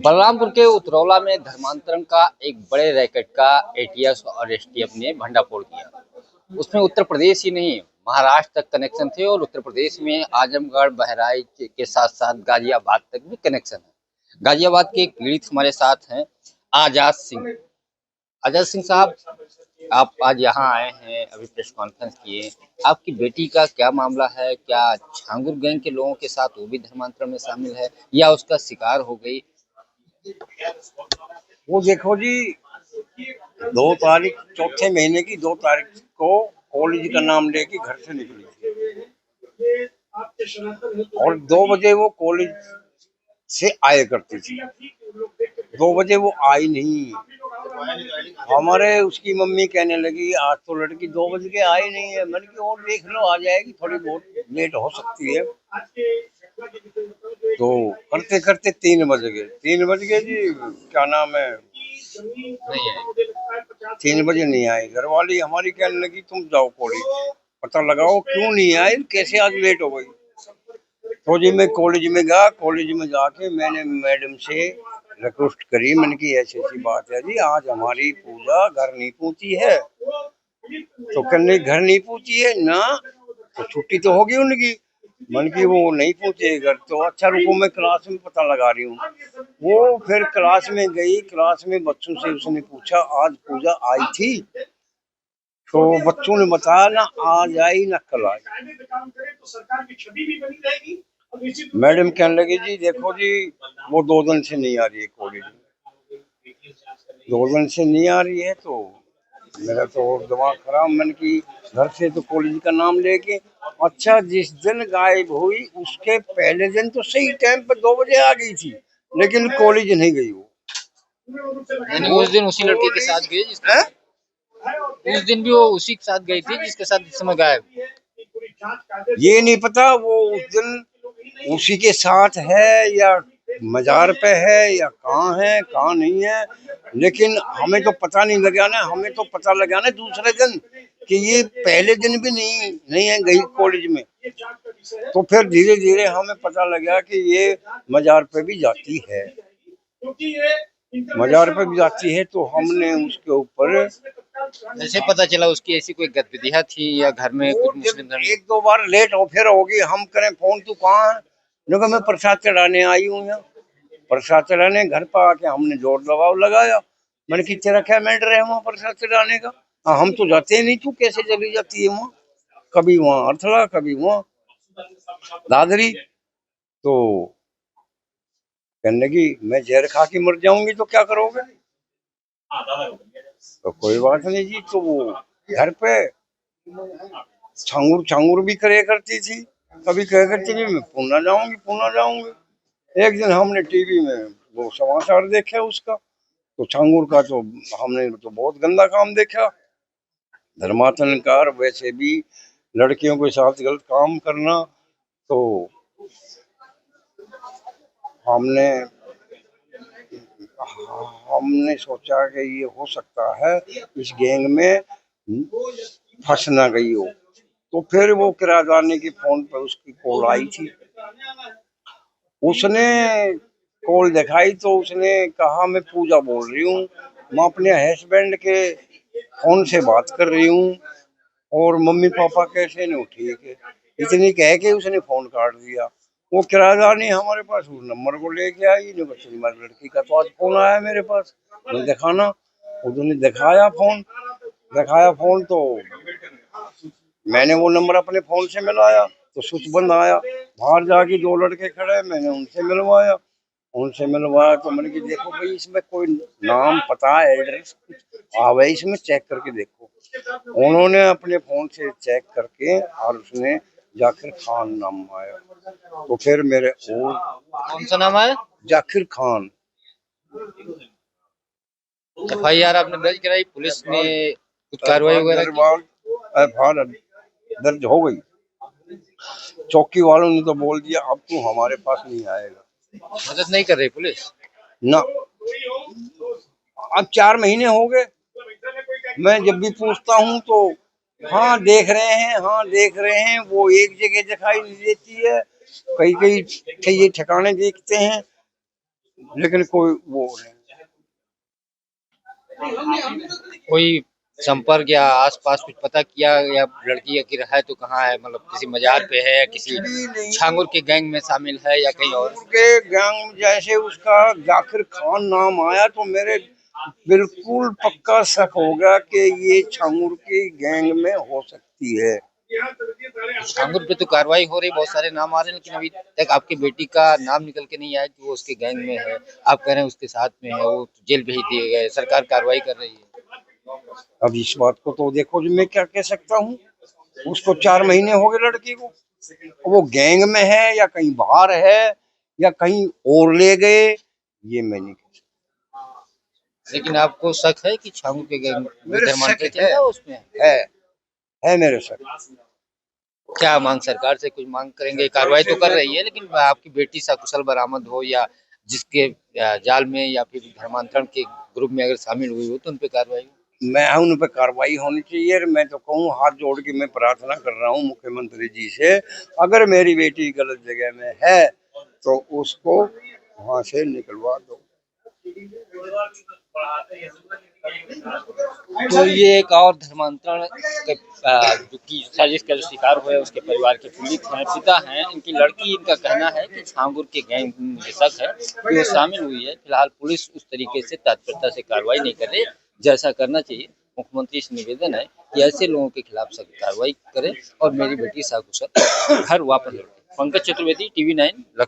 बलरामपुर के उतरौला में धर्मांतरण का एक बड़े रैकेट का एटीएस और एसटीएफ ने भंडाफोड़ किया। उसमें उत्तर प्रदेश ही नहीं, महाराष्ट्र तक कनेक्शन थे और उत्तर प्रदेश में आजमगढ़, बहराइच के साथ साथ गाजियाबाद तक भी कनेक्शन है। गाजियाबाद के एक पीड़ित हमारे साथ हैं, आजाद सिंह। आजाद सिंह साहब, आप आज यहाँ आए हैं, अभी प्रेस कॉन्फ्रेंस किए। आपकी बेटी का क्या मामला है? क्या छांगुर गैंग के लोगों के साथ वो भी धर्मांतरण में शामिल है या उसका शिकार हो गई? वो देखो जी, 2 तारीख चौथे महीने की 2 तारीख को कॉलेज का नाम लेके घर से निकली थी और 2 बजे वो कॉलेज से आए करती थी। 2 बजे वो आई नहीं। हमारे उसकी मम्मी कहने लगी आज तो लड़की 2 बजे के आई नहीं है। मैंने कहा और देख लो, आ जाएगी, थोड़ी बहुत लेट हो सकती है। तो करते करते 3 बज गए। 3 बज गए जी, क्या नाम है, नहीं है। 3 बजे नहीं आई। घर वाली हमारी कहने लगी तुम जाओ कॉलेज, पता लगाओ क्यों नहीं आई, कैसे आज लेट हो गई। तो जी मैं कॉलेज में गया। कॉलेज में जाके मैंने मैडम से रिक्वेस्ट करी। मैंने की ऐसी ऐसी बात है जी, आज हमारी पूजा घर नहीं पहुंची है। तो कहने घर नहीं पहुंची है ना, तो छुट्टी तो होगी उनकी। मन की वो नहीं पहुंचे घर। तो अच्छा रुको, मैं क्लास में पता लगा रही हूँ। वो फिर क्लास में गई। क्लास में बच्चों से उसने पूछा आज पूजा आई थी? तो बच्चों ने बताया ना आज आई ना कल आई। मैडम कहने लगी जी देखो जी, वो 2 दिन से नहीं आ रही है कॉलेज में, 2 दिन से नहीं आ रही है। तो मेरा तो दिमाग खराब। मैंने की घर से तो कॉलेज का नाम लेके, अच्छा जिस दिन गायब हुई उसके पहले दिन तो सही टाइम पर 2 बजे आ गई थी, लेकिन कॉलेज नहीं गई वो। यानी उस दिन उसी लड़के के साथ गई जिसके उस दिन भी वो उसी के साथ गई थी जिसके साथ इस समय गायब। ये नहीं पता वो उस दिन उसी के साथ है या मजार पे है या कहाँ नहीं है, लेकिन हमें तो पता नहीं लगा ना। हमें तो पता लगा ना दूसरे दिन कि ये पहले दिन भी नहीं है गई कॉलेज में। तो फिर धीरे धीरे हमें पता लगा कि ये मजार पे भी जाती है, मजार पे भी जाती है। तो हमने उसके ऊपर ऐसे पता चला उसकी ऐसी कोई गतिविधियां थी या घर में कुछ मुस्लिम धर्म? 1-2 बार लेट हो फिर होगी। हम करें फोन, तू कहाँ है? देखो मैं प्रसाद चढ़ाने आई हूँ यहाँ। प्रसाद चढ़ाने घर पर आके हमने जोर दबाव लगाया। मैंने कि तेरा क्या मैटर है वहाँ प्रसाद चढ़ाने का? हाँ, हम तो जाते ही नहीं, तू कैसे चली जाती है वहाँ? कभी वहाँ अर्थला, कभी वहाँ दादरी। तो कहने लगी मैं जहर खा के मर जाऊंगी तो क्या करोगे? तो कोई बात नहीं जी। तो वो घर पे छांगुर छांगुर भी करे करती थी। कभी कह करती थी मैं पूना जाऊंगी, पूना जाऊंगी। एक दिन हमने टीवी में वो समाचार देखा उसका, तो छांगुर का तो हमने तो बहुत गंदा काम देखा। धर्मांतरण का, वैसे भी लड़कियों के साथ गलत काम करना। तो हमने हमने सोचा कि ये हो सकता है इस गैंग में फंस ना गई हो। तो फिर वो किराएदारनी की फोन पर उसकी कॉल आई थी। उसने कॉल दिखाई तो उसने कहा मैं पूजा बोल रही हूँ, मैं अपने हस्बैंड के फोन से बात कर रही हूँ और मम्मी पापा कैसे नहीं, ठीक है। इतनी कह के उसने फोन काट दिया। वो किराएदार ने हमारे पास उस नंबर को लेके आई, जो बच्चे हमारी लड़की का तो आज फोन आया मेरे पास, मैं दिखाना। उन्होंने दिखाया फोन तो मैंने वो नंबर अपने फोन से मिलाया तो स्विच बंद आया। बाहर जाके 2 लड़के खड़े, मैंने उनसे मिलवाया। तो मैंने कि देखो भाई इसमें कोई नाम पता एड्रेस कुछ आवे, इसमें चेक करके देखो। उन्होंने अपने फोन से चेक करके और उसने जाकिर खान नाम आया। तो फिर मेरे और कौन सा नाम है? जाकिर खान। एफआईआर आपने दर्ज कराई? पुलिस ने कुछ कार्रवाई वगैरह की? एफआईआर दर्ज हो गई। चौकी वालों ने तो बोल दिया अब तू हमारे पास नहीं आएगा। मदद नहीं कर रही पुलिस ना, अब 4 महीने हो गए। मैं जब भी पूछता हूँ तो हाँ देख रहे हैं, हाँ देख रहे हैं। वो एक जगह दिखाई नहीं देती है, कई कई ये ठिकाने देखते हैं, लेकिन कोई वो नहीं। कोई संपर्क या आसपास कुछ पता किया, या लड़की अगर है तो कहाँ है, मतलब किसी मजार पे है या किसी भी नहीं। छांगुर के गैंग में शामिल है या कहीं और? के गैंग जैसे उसका जाकिर खान नाम आया तो मेरे बिल्कुल पक्का शक हो गया कि ये छांगुर की गैंग में हो सकती है। छांगुर पे तो कार्रवाई हो रही, बहुत सारे नाम आ रहे हैं, लेकिन अभी तक आपकी बेटी का नाम निकल के नहीं आया कि वो उसके गैंग में है। आप कह रहे हैं उसके साथ में है, वो जेल भेज दिए गए, सरकार कार्रवाई कर रही है। अब इस बात को तो देखो जी मैं क्या कह सकता हूँ। उसको 4 महीने हो गए लड़की को। वो गैंग में है या कहीं बाहर है या कहीं और ले गए, ये मैं नहीं कह सकता। लेकिन आपको शक है कि छांगुर के गैंग में मेरे धर्मांतरण शक चल रहा है उसमें? है मेरे शक। क्या मांग, सरकार से कुछ मांग करेंगे? कार्रवाई तो कर रही है, लेकिन आपकी बेटी सकुशल बरामद हो, या जिसके जाल में या फिर धर्मांतरण के ग्रुप में अगर शामिल हुई हो तो उन पे कार्रवाई हो। मैं उन पर कार्रवाई होनी चाहिए। मैं तो कहूँ हाथ जोड़ के मैं प्रार्थना कर रहा हूँ मुख्यमंत्री जी से, अगर मेरी बेटी गलत जगह में है तो उसको वहां से निकलवा दो। तो ये एक और धर्मांतरण के जो कि साजिश का जो शिकार हुए उसके परिवार के पीड़ित हैं, पिता हैं, इनकी लड़की, इनका कहना है कि छांगुर के गैंग में मुझे शक है कि वो शामिल हुई है। फिलहाल पुलिस उस तरीके से तत्परता से कार्रवाई नहीं कर रही जैसा करना चाहिए। मुख्यमंत्री से निवेदन है कि ऐसे लोगों के खिलाफ सख्त कार्रवाई करें और मेरी बेटी सकुशल घर वापस लौटे। पंकज चतुर्वेदी, TV9, लखनऊ।